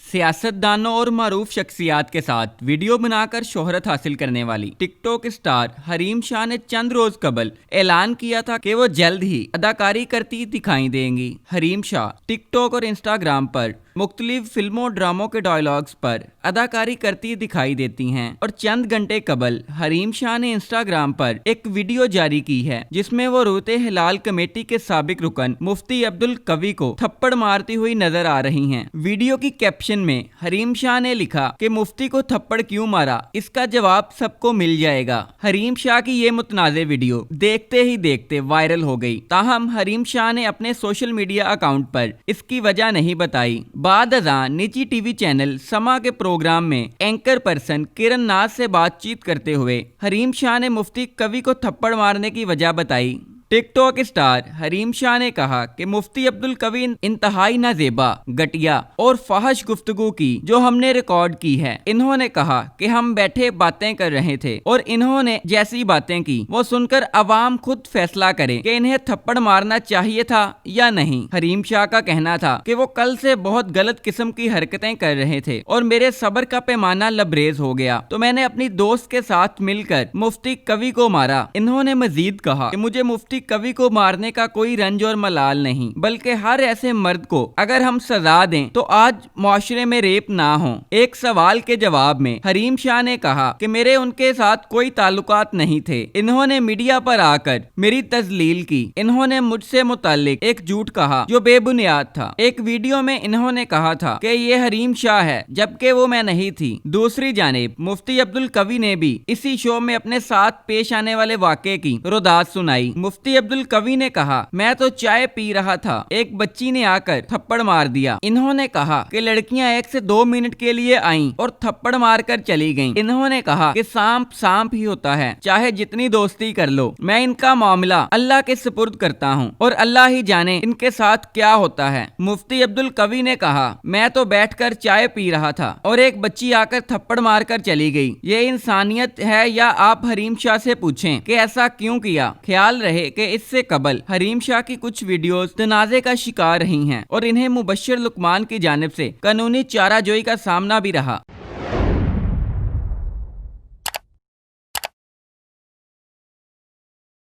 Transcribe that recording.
सियासतदानों और मारूफ शख्सियात के साथ वीडियो बनाकर शोहरत हासिल करने वाली tick tock star Hareem Shah ने चंद रोज कबल ऐलान किया था कि वो जल्द ही अदाकारी करती दिखाई देंगी। हरीम शाह टिक टॉक और इंस्टाग्राम पर मुख्तलिफ फिल्मों ड्रामों के डायलॉग्स पर अदाकारी करती दिखाई देती हैं और चंद घंटे कबल हरीम शाह ने इंस्टाग्राम पर एक वीडियो जारी की है जिसमें वो रोते हिलाल कमेटी के साबिक रुकन मुफ्ती अब्दुल कवी को थप्पड़ मारती हुई नजर आ रही हैं। वीडियो की कैप्शन में हरीम शाह ने लिखा कि मुफ्ती को थप्पड़ क्यों मारा, इसका जवाब सबको मिल जाएगा। हरीम शाह की ये मुतनाज़े वीडियो देखते ही देखते वायरल हो गई। ताहम हरीम शाह ने अपने सोशल मीडिया अकाउंट पर इसकी वजह नहीं बताई। बाद अज़ां निजी टीवी चैनल समा के प्रोग्राम में एंकर पर्सन किरण नाज से बातचीत करते हुए हरीम शाह ने मुफ्ती कवी को थप्पड़ मारने की वजह बताई। Tick tock star Hareem Shah ने कहा कि मुफ्ती अब्दुल कवी इंतहाई नाजेबा, घटिया और फाहश गुफ्तगू की जो हमने रिकॉर्ड की है। इन्होंने कहा कि हम बैठे बातें कर रहे थे और इन्होंने जैसी बातें की वो सुनकर अवाम खुद फैसला करे कि इन्हें थप्पड़ मारना चाहिए था या नहीं। हरीम शाह का कहना था कि वो कल से बहुत गलत किस्म की हरकतें कर रहे थे और मेरे सब्र का पैमाना लबरेज हो गया तो मैंने अपनी दोस्त के साथ मिलकर मुफ्ती कवी को मारा। इन्होंने मजीद कहा कि मुझे मुफ्ती कवी को मारने का कोई रंज और मलाल नहीं, बल्कि हर ऐसे मर्द को अगर हम सजा दें तो आज मुआशरे में रेप ना हो। एक सवाल के जवाब में हरीम शाह ने कहा कि मेरे उनके साथ कोई ताल्लुकात नहीं थे। इन्होंने मीडिया पर आकर मेरी तजलील की। इन्होंने मुझसे मुताल्लिक एक झूठ कहा जो बेबुनियाद था। एक वीडियो में इन्होंने कहा था कि ये हरीम शाह है जबकि वो मैं नहीं थी। दूसरी जानिब मुफ्ती अब्दुल कवी ने भी इसी शो में अपने साथ पेश आने वाले वाक़े की रुदात सुनाई। मुफ्ती अब्दुल कवी ने कहा, मैं तो चाय पी रहा था, एक बच्ची ने आकर थप्पड़ मार दिया। इन्होंने कहा कि लड़कियां 1 से 2 मिनट के लिए आईं और थप्पड़ मारकर चली गईं। इन्होंने कहा कि सांप सांप ही होता है, चाहे जितनी दोस्ती कर लो। मैं इनका मामला अल्लाह के सुपुर्द करता हूँ और अल्लाह ही जाने इनके साथ क्या होता है। मुफ्ती अब्दुल कवी ने कहा, मैं तो बैठकर चाय पी रहा था और एक बच्ची आकर थप्पड़ मारकर चली गई। ये इंसानियत है या आप हरीम शाह से पूछें कि ऐसा क्यों किया। ख्याल रहे कि इससे कबल हरीम शाह की कुछ वीडियोस तनाज़े का शिकार रही हैं और इन्हें मुबश्शिर लुकमान की जानिब से कानूनी चाराजोई का सामना भी रहा।